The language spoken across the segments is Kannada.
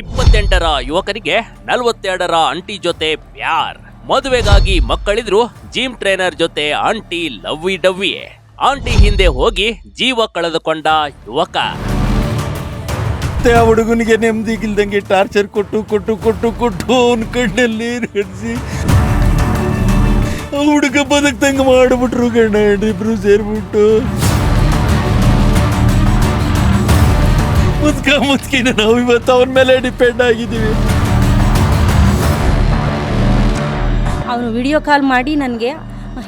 28ರ ಯುವಕನಿಗೆ 42ರ ಆಂಟಿ ಜೊತೆ ಪ್ಯಾರ್. ಮದುವೆಗಾಗಿ ಮಕ್ಕಳಿದ್ರು ಜಿಮ್ ಟ್ರೈನರ್ ಜೊತೆ ಆಂಟಿ ಲವ್ವಿ ಡವ್ವಿ. ಆಂಟಿ ಹಿಂದೆ ಹೋಗಿ ಜೀವ ಕಳೆದುಕೊಂಡ ಯುವಕ. ಆ ಹುಡುಗನಿಗೆ ನೆಮ್ಮದಿಗಿಲ್ದಂಗೆ ಟಾರ್ಚರ್ ಕೊಟ್ಟು ಕೊಟ್ಟು ಕೊಟ್ಟು ಕೊಟ್ಟು ಅವನ ಕಣ್ಣಲ್ಲಿ ನಡೆಸಿ ಆ ಹುಡುಗ ಬದುಕ್ದಂಗೆ ಮಾಡಿಬಿಟ್ರು ಗಂಡ ಇಬ್ರು ಸೇರ್ಬಿಟ್ಟು. ಮುದ್ಕಿನ ನಾವು ಇವತ್ತು ಅವನ ಮೇಲೆ ಡಿಪೆಂಡ್ ಆಗಿದ್ದೀವಿ. ಅವನು ವಿಡಿಯೋ ಕಾಲ್ ಮಾಡಿ ನನಗೆ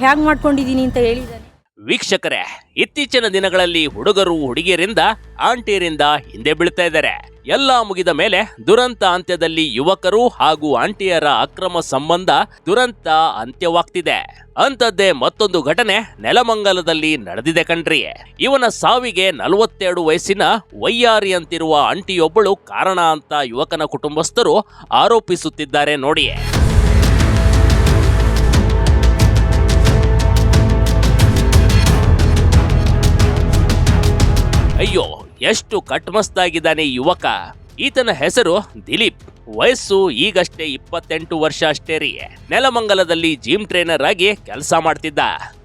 ಹ್ಯಾಗ್ ಮಾಡ್ಕೊಂಡಿದ್ದೀನಿ ಅಂತ ಹೇಳಿದ್ದಾನೆ. ವೀಕ್ಷಕರೇ, ಇತ್ತೀಚಿನ ದಿನಗಳಲ್ಲಿ ಹುಡುಗರು ಹುಡುಗಿಯರಿಂದ ಆಂಟಿಯರಿಂದ ಹಿಂದೆ ಬೀಳ್ತಾ ಇದ್ದಾರೆ. ಎಲ್ಲ ಮುಗಿದ ಮೇಲೆ ದುರಂತ ಅಂತ್ಯದಲ್ಲಿ ಯುವಕರು ಹಾಗೂ ಆಂಟಿಯರ ಅಕ್ರಮ ಸಂಬಂಧ ದುರಂತ ಅಂತ್ಯವಾಗ್ತಿದೆ. ಅಂಥದ್ದೇ ಮತ್ತೊಂದು ಘಟನೆ ನೆಲಮಂಗಲದಲ್ಲಿ ನಡೆದಿದೆ ಕಣ್ರಿ. ಇವನ ಸಾವಿಗೆ 42 ವಯಸ್ಸಿನ ವೈಯಾರಿ ಅಂತಿರುವ ಆಂಟಿಯೊಬ್ಬಳು ಕಾರಣ ಅಂತ ಯುವಕನ ಕುಟುಂಬಸ್ಥರು ಆರೋಪಿಸುತ್ತಿದ್ದಾರೆ ನೋಡಿ. ಅಯ್ಯೋ, ಎಷ್ಟು ಕಟ್ಮಸ್ತಾಗಿದ್ದಾನೆ ಈ ಯುವಕ. ಈತನ ಹೆಸರು ದಿಲೀಪ್. ವಯಸ್ಸು ಈಗಷ್ಟೇ 28 ವರ್ಷ ಅಷ್ಟೇ ರೀ. ನೆಲಮಂಗಲದಲ್ಲಿ ಜಿಮ್ ಟ್ರೈನರ್ ಆಗಿ ಕೆಲಸ ಮಾಡ್ತಿದ್ದ.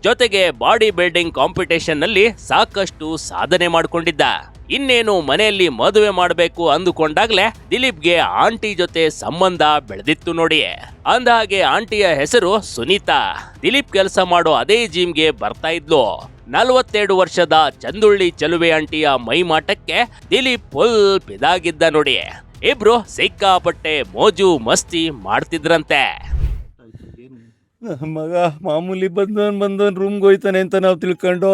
ಜೊತೆಗೆ ಬಾಡಿ ಬಿಲ್ಡಿಂಗ್ ಕಾಂಪಿಟೇಷನ್ ನಲ್ಲಿ ಸಾಕಷ್ಟು ಸಾಧನೆ ಮಾಡ್ಕೊಂಡಿದ್ದ. ಇನ್ನೇನು ಮನೆಯಲ್ಲಿ ಮದುವೆ ಮಾಡಬೇಕು ಅಂದುಕೊಂಡಾಗ್ಲೇ ದಿಲೀಪ್ಗೆ ಆಂಟಿ ಜೊತೆ ಸಂಬಂಧ ಬೆಳೆದಿತ್ತು ನೋಡಿ. ಅಂದಹಾಗೆ ಆಂಟಿಯ ಹೆಸರು ಸುನೀತಾ. ದಿಲೀಪ್ ಕೆಲಸ ಮಾಡೋ ಅದೇ ಜಿಮ್ಗೆ ಬರ್ತಾ ಇದ್ಲು. 42 ವರ್ಷದ ಚಂದುಳ್ಳಿ ಚಲುವೆ ಆಂಟಿಯ ಮೈಮಾಟಕ್ಕೆ ದಿಲೀಪ್ ಫುಲ್ ಪಿದಾಗಿದ್ದ ನೋಡಿ. ಇಬ್ರು ಸಿಕ್ಕಾಪಟ್ಟೆ ಮೋಜು ಮಸ್ತಿ ಮಾಡ್ತಿದ್ರಂತೆ. ಮಗ ಮಾಮೂಲಿ ಬಂದವನ್ ರೂಮ್ಗೆ ಹೋಯ್ತಾನೆ ಅಂತ ನಾವು ತಿಳ್ಕೊಂಡು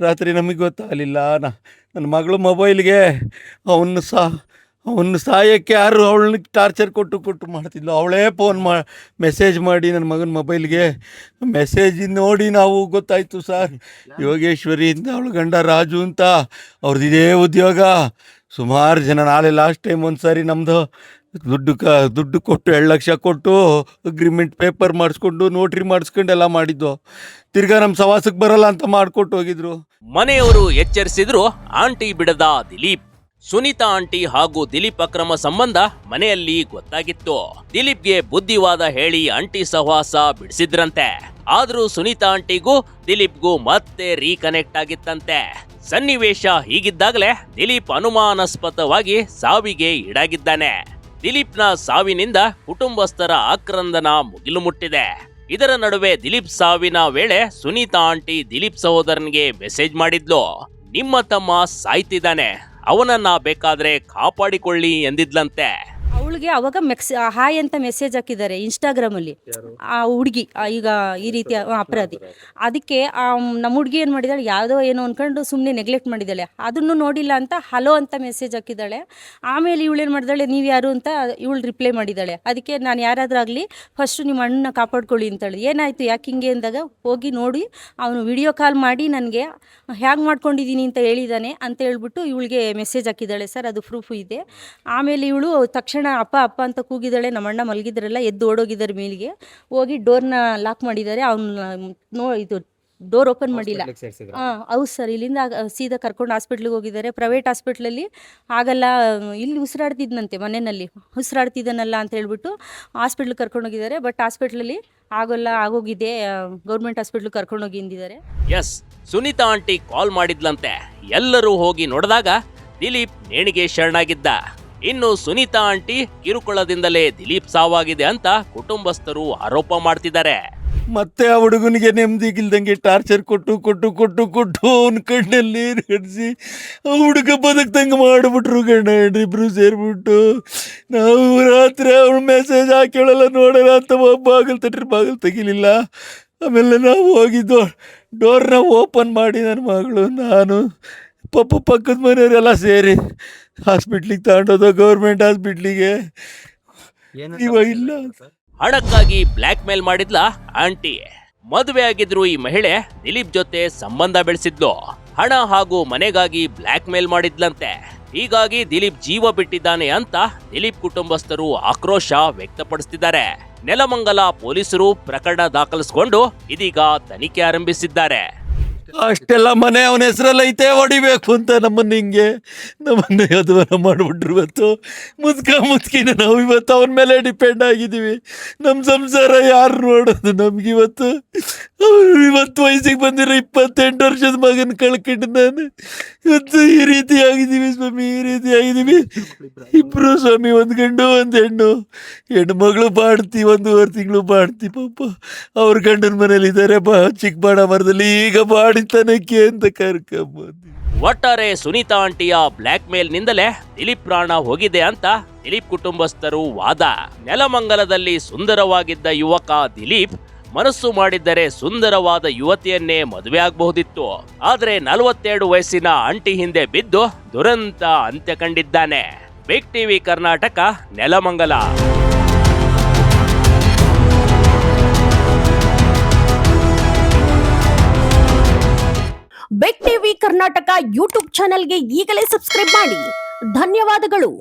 ರಾತ್ರಿ ನಮಗೆ ಗೊತ್ತಾಗಲಿಲ್ಲ. ನನ್ನ ಮಗಳು ಮೊಬೈಲ್ಗೆ ಅವನು ಸಾಯಕ್ಕೆ ಯಾರು ಅವಳನ್ನ ಟಾರ್ಚರ್ ಕೊಟ್ಟು ಮಾಡ್ತಿದ್ಲು. ಅವಳೇ ಮೆಸೇಜ್ ಮಾಡಿ ನನ್ನ ಮಗನ ಮೊಬೈಲ್ಗೆ ಮೆಸೇಜ್ ನೋಡಿ ನಾವು ಗೊತ್ತಾಯಿತು ಸರ್, ಯೋಗೇಶ್ವರಿಯಿಂದ ಅವಳ ಗಂಡ ರಾಜು ಅಂತ ಅವ್ರದ್ದು ಇದೇ ಉದ್ಯೋಗ. ಸುಮಾರು ಜನ ನಾಳೆ ಲಾಸ್ಟ್ ಟೈಮ್ ಒಂದು ಸಾರಿ ನಮ್ಮದು ದುಡ್ಡು ಕೊಟ್ಟು 2 ಲಕ್ಷ ಕೊಟ್ಟು ಅಗ್ರಿಮೆಂಟ್ ಪೇಪರ್ ಮಾಡಿಸ್ಕೊಂಡು ನೋಟ್ರಿ ಮಾಡಿಸ್ಕೊಂಡು ಎಲ್ಲ ಮಾಡಿದ್ದು. ತಿರ್ಗಾ ನಮ್ಮ ಸವಾಸಕ್ಕೆ ಬರಲ್ಲ ಅಂತ ಮಾಡಿಕೊಟ್ಟು ಹೋಗಿದ್ರು. ಮನೆಯವರು ಎಚ್ಚರಿಸಿದ್ರು, ಆಂಟಿ ಬಿಡದ ದಿಲೀಪ್. ಸುನೀತಾ ಆಂಟಿ ಹಾಗೂ ದಿಲೀಪ್ ಅಕ್ರಮ ಸಂಬಂಧ ಮನೆಯಲ್ಲಿ ಗೊತ್ತಾಗಿತ್ತು. ದಿಲೀಪ್ಗೆ ಬುದ್ಧಿವಾದ ಹೇಳಿ ಆಂಟಿ ಸಹವಾಸ ಬಿಡಿಸಿದ್ರಂತೆ. ಆದ್ರೂ ಸುನೀತಾ ಆಂಟಿಗೂ ದಿಲೀಪ್ಗೂ ಮತ್ತೆ ರೀಕನೆಕ್ಟ್ ಆಗಿತ್ತಂತೆ. ಸನ್ನಿವೇಶ ಹೀಗಿದ್ದಾಗಲೇ ದಿಲೀಪ್ ಅನುಮಾನಾಸ್ಪದವಾಗಿ ಸಾವಿಗೆ ಈಡಾಗಿದ್ದಾನೆ. ದಿಲೀಪ್ನ ಸಾವಿನಿಂದ ಕುಟುಂಬಸ್ಥರ ಆಕ್ರಂದನ ಮುಗಿಲು ಮುಟ್ಟಿದೆ. ಇದರ ನಡುವೆ ದಿಲೀಪ್ ಸಾವಿನ ವೇಳೆ ಸುನೀತಾ ಆಂಟಿ ದಿಲೀಪ್ ಸಹೋದರನಿಗೆ ಮೆಸೇಜ್ ಮಾಡಿದ್ಲು. ನಿಮ್ಮ ತಮ್ಮ ಸಾಯ್ತಿದ್ದಾನೆ, ಅವನನ್ನ ಬೇಕಾದ್ರೆ ಕಾಪಾಡಿಕೊಳ್ಳಿ ಎಂದಿದ್ಲಂತೆ. ಅವಳಿಗೆ ಅವಾಗ ಹಾಯ್ ಅಂತ ಮೆಸೇಜ್ ಹಾಕಿದ್ದಾರೆ ಇನ್ಸ್ಟಾಗ್ರಾಮಲ್ಲಿ. ಆ ಹುಡುಗಿ ಈಗ ಈ ರೀತಿಯ ಅಪರಾಧಿ. ಅದಕ್ಕೆ ನಮ್ಮ ಹುಡುಗಿ ಏನು ಮಾಡಿದಾಳೆ, ಯಾವುದೋ ಏನೋ ಅಂದ್ಕೊಂಡು ಸುಮ್ಮನೆ ನೆಗ್ಲೆಕ್ಟ್ ಮಾಡಿದ್ದಾಳೆ. ಅದನ್ನು ನೋಡಿಲ್ಲ ಅಂತ ಹಲೋ ಅಂತ ಮೆಸೇಜ್ ಹಾಕಿದ್ದಾಳೆ. ಆಮೇಲೆ ಇವಳೇನು ಮಾಡಿದಾಳೆ, ನೀವು ಯಾರು ಅಂತ ಇವಳು ರಿಪ್ಲೈ ಮಾಡಿದ್ದಾಳೆ. ಅದಕ್ಕೆ ನಾನು ಯಾರಾದರೂ ಆಗಲಿ ಫಸ್ಟು ನಿಮ್ಮ ಅಣ್ಣನ ಕಾಪಾಡ್ಕೊಳ್ಳಿ ಅಂತೇಳಿ. ಏನಾಯಿತು ಯಾಕೆ ಹಿಂಗೆ ಅಂದಾಗ ಹೋಗಿ ನೋಡಿ ಅವನು ವಿಡಿಯೋ ಕಾಲ್ ಮಾಡಿ ನನಗೆ ಹ್ಯಾಗ್ ಮಾಡ್ಕೊಂಡಿದ್ದೀನಿ ಅಂತ ಹೇಳಿದ್ದಾನೆ ಅಂತ ಹೇಳ್ಬಿಟ್ಟು ಇವಳಿಗೆ ಮೆಸೇಜ್ ಹಾಕಿದ್ದಾಳೆ ಸರ್. ಅದು ಪ್ರೂಫು ಇದೆ. ಆಮೇಲೆ ಇವಳು ತಕ್ಷಣ ಅಪ್ಪ ಅಪ್ಪ ಅಂತ ಕೂಗಿದ್ದಾಳೆ. ನಮ್ಮಣ್ಣ ಮಲಗಿದ್ರಲ್ಲ, ಎದ್ದು ಓಡೋಗಿದ್ದಾರೆ ಮೇಲಿಗೆ. ಹೋಗಿ ಡೋರ್ನ ಲಾಕ್ ಮಾಡಿದ್ದಾರೆ. ಅವನು ಇದು ಡೋರ್ ಓಪನ್ ಮಾಡಿಲ್ಲ. ಹೌದು ಸರ್. ಇಲ್ಲಿಂದ ಸೀದಾ ಕರ್ಕೊಂಡು ಹಾಸ್ಪಿಟ್ಲಿಗೆ ಹೋಗಿದ್ದಾರೆ. ಪ್ರೈವೇಟ್ ಹಾಸ್ಪಿಟ್ಲಲ್ಲಿ ಆಗಲ್ಲ, ಇಲ್ಲಿ ಉಸಿರಾಡ್ತಿದ್ನಂತೆ, ಮನೆಯಲ್ಲಿ ಉಸಿರಾಡ್ತಿದ್ದಾನಲ್ಲ ಅಂತ ಹೇಳ್ಬಿಟ್ಟು ಹಾಸ್ಪಿಟ್ಲಿಗೆ ಕರ್ಕೊಂಡು ಹೋಗಿದ್ದಾರೆ. ಬಟ್ ಹಾಸ್ಪಿಟ್ಲಲ್ಲಿ ಆಗೋಲ್ಲ, ಆಗೋಗಿದೆ, ಗೌರ್ಮೆಂಟ್ ಹಾಸ್ಪಿಟ್ಲಿಗೆ ಕರ್ಕೊಂಡು ಹೋಗಿ ಎಂದಿದ್ದಾರೆ. ಎಸ್, ಸುನೀತಾ ಆಂಟಿ ಕಾಲ್ ಮಾಡಿದ್ಲಂತೆ. ಎಲ್ಲರೂ ಹೋಗಿ ನೋಡಿದಾಗ ದಿಲೀಪ್ ನೇಣಿಗೆ ಶರಣಾಗಿದ್ದ. ಇನ್ನು ಸುನೀತಾ ಆಂಟಿ ಕಿರುಕುಳದಿಂದಲೇ ದಿಲೀಪ್ ಸಾವಾಗಿದೆ ಅಂತ ಕುಟುಂಬಸ್ಥರು ಆರೋಪ ಮಾಡ್ತಿದ್ದಾರೆ. ಮತ್ತೆ ಆ ಹುಡುಗನಿಗೆ ನೆಮ್ಮದಿಗಿಲ್ದಂಗೆ ಟಾರ್ಚರ್ ಕೊಟ್ಟು ಕೊಟ್ಟು ಕೊಟ್ಟು ಕೊಟ್ಟು ಅವನ ಕಣ್ಣಲ್ಲಿ ನಡೆಸಿ ಆ ಹುಡುಗ ಬದುಕ್ದಂಗೆ ಮಾಡಿಬಿಟ್ರು ಗಂಡ ಇಬ್ರು ಸೇರಿಬಿಟ್ಟು. ನಾವು ರಾತ್ರಿ ಅವಳು ಮೆಸೇಜ್ ಹಾಕೇಳಲ್ಲ ನೋಡೋಣ ಅಂತ ಬಾಗಿಲು ತೆಗಿಲಿಲ್ಲ. ಆಮೇಲೆ ನಾವು ಹೋಗಿದ್ದು ಡೋರ್ನ ಓಪನ್ ಮಾಡಿ ನನ್ನ ಮಗಳು ನಾನು ಪಕ್ಕದ ಮನೆಯವರೆಲ್ಲ ಸೇರಿ ಹಾಸ್ಪಿಟ್ಲಿಗೆ ತಗೊಂಡೋದು, ಗೌರ್ಮೆಂಟ್ ಹಾಸ್ಪಿಟ್ಲಿಗೆ. ಇಲ್ಲ, ಹಣಕ್ಕಾಗಿ ಬ್ಲ್ಯಾಕ್ ಮೇಲ್ ಮಾಡಿದ್ಲ ಆಂಟಿ. ಮದುವೆ ಆಗಿದ್ರು ಈ ಮಹಿಳೆ ದಿಲೀಪ್ ಜೊತೆ ಸಂಬಂಧ ಬೆಳೆಸಿದ್ಲು. ಹಣ ಹಾಗೂ ಮನೆಗಾಗಿ ಬ್ಲ್ಯಾಕ್ ಮೇಲ್ ಮಾಡಿದ್ಲಂತೆ. ಹೀಗಾಗಿ ದಿಲೀಪ್ ಜೀವ ಬಿಟ್ಟಿದ್ದಾನೆ ಅಂತ ದಿಲೀಪ್ ಕುಟುಂಬಸ್ಥರು ಆಕ್ರೋಶ ವ್ಯಕ್ತಪಡಿಸುತ್ತಿದ್ದಾರೆ. ನೆಲಮಂಗಲ ಪೊಲೀಸರು ಪ್ರಕರಣ ದಾಖಲಿಸಿಕೊಂಡು ಇದೀಗ ತನಿಖೆ ಆರಂಭಿಸಿದ್ದಾರೆ. ಅಷ್ಟೆಲ್ಲ ಮನೆ ಅವನ ಹೆಸರಲ್ಲಿ ಐತೆ ಹೊಡಿಬೇಕು ಅಂತ ನಮ್ಮನ್ನ ಯದುವನ ಮಾಡಿಬಿಟ್ರು. ಇವತ್ತು ಮುದುಕಿನ ನಾವು ಇವತ್ತು ಅವನ ಮೇಲೆ ಡಿಪೆಂಡ್ ಆಗಿದ್ದೀವಿ. ನಮ್ಮ ಸಂಸಾರ ಯಾರು ನೋಡೋದು ನಮ್ಗಿವತ್ತು? ಇವತ್ತು ವಯಸ್ಸಿಗೆ ಬಂದಿರೋ 28 ವರ್ಷದ ಮಗನ ಕಳ್ಕೊಂಡು ನಾನು ಇವತ್ತು ಈ ರೀತಿ ಆಗಿದ್ದೀವಿ ಸ್ವಾಮಿ, ಈ ರೀತಿ ಆಗಿದ್ದೀವಿ. ಇಬ್ಬರು ಸ್ವಾಮಿ, ಒಂದು ಗಂಡು ಒಂದು ಹೆಣ್ಣು. ಹೆಣ್ಮಗಳು ಬಾಡ್ತಿ 1.5 ತಿಂಗಳು ಬಾಡ್ತಿ ಪಾಪ. ಅವ್ರ ಗಂಡನ ಮನೇಲಿ ಇದ್ದಾರೆ ಚಿಕ್ಕಬಳ್ಳಾಪುರದಲ್ಲಿ. ಈಗ ಬಾಡಿತನಕ್ಕೆ ಅಂತ ಕರ್ಕೊಂಬಂದು ಒಟ್ಟಾರೆ ಸುನೀತಾ ಆಂಟಿಯ ಬ್ಲ್ಯಾಕ್ ಮೇಲ್ ನಿಂದಲೇ ದಿಲೀಪ್ ಪ್ರಾಣ ಹೋಗಿದೆ ಅಂತ ದಿಲೀಪ್ ಕುಟುಂಬಸ್ಥರು ವಾದ. ನೆಲಮಂಗಲದಲ್ಲಿ ಸುಂದರವಾಗಿದ್ದ ಯುವಕ ದಿಲೀಪ್ ಮನಸ್ಸು ಮಾಡಿದ್ದರೆ ಸುಂದರವಾದ ಯುವತಿಯನ್ನೇ ಮದುವೆ ಆಗಬಹುದಿತ್ತು. ಆದ್ರೆ 42 ವಯಸ್ಸಿನ ಆಂಟಿ ಹಿಂದೆ ಬಿದ್ದು ದುರಂತ ಅಂತ್ಯ ಕಂಡಿದ್ದಾನೆ. Big TV Karnataka, Nelamangala. Big TV Karnataka YouTube ಚಾನೆಲ್ಗೆ ಈಗಲೇ ಸಬ್ಸ್ಕ್ರೈಬ್ ಮಾಡಿ. ಧನ್ಯವಾದಗಳು.